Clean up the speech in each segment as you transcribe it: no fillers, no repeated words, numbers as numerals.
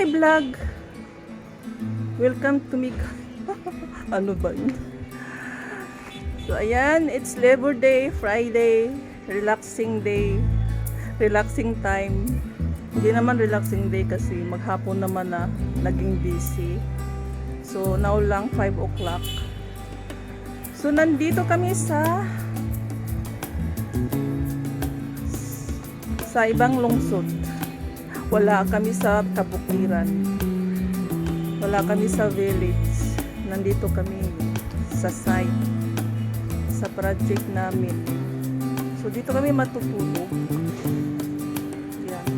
Hi vlog! Welcome to me. Ano ba yun? So ayan, it's Labor Day, Friday, relaxing day, relaxing time. Hindi naman relaxing day kasi maghapon naman na naging busy. So now lang 5 o'clock. So nandito kami sa ibang lungsod. Wala kami sa kabukiran. Wala kami sa village. Nandito kami sa site, sa project namin. So dito kami matutulog. Yan.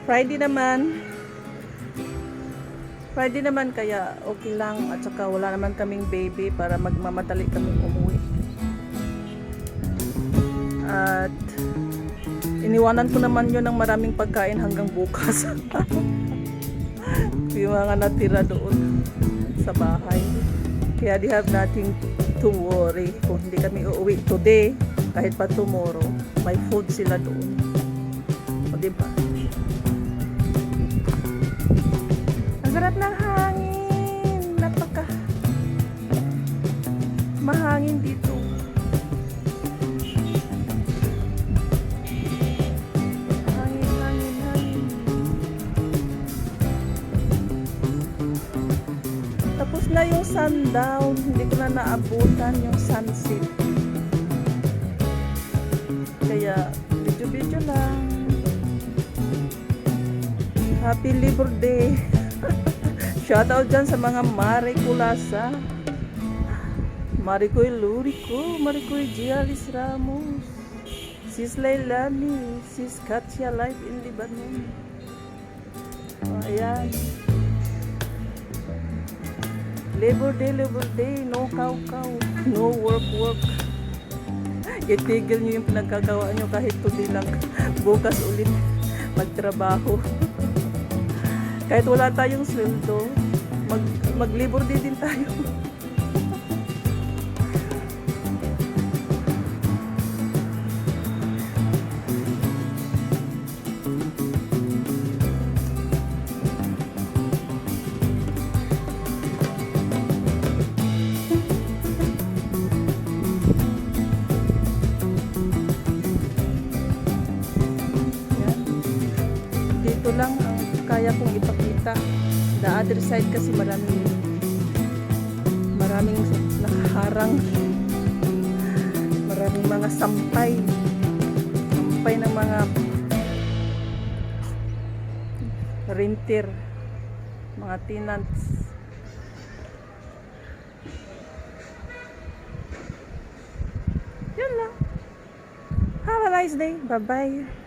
Friday naman kaya okay lang, at saka wala naman kaming baby para magmamadali kaming umuwi. At iniwanan ko naman yun ng maraming pagkain hanggang bukas. Yung mga natira doon sa bahay. Kaya they have nothing to worry. Kung hindi kami uuwi today, kahit pa tomorrow, may food sila doon. O diba? Ang sarap ng hangin. Napaka mahangin dito. Tapos na yung sundown, hindi ko na naabutan yung sunset. Kaya video lang. Happy Labor Day. Shoutout dyan sa mga Mare Kulasa, Maricoy Lurico, Maricoy Gialis Ramos, Sis Lailani, Sis Katya Life in Lebanon. O, ayan. Labor Day, no kaw-kaw, no work. Itigil nyo yung pinagkagawa nyo kahit today lang. Bukas ulit magtrabaho. Kahit wala tayong sweldo, mag-Labor Day din tayo. Ito lang ang kaya kong ipakita. The other side kasi maraming nakaharang, maraming mga sampay ng mga renter, mga tenants. Yun lang. Have a nice day. Bye bye.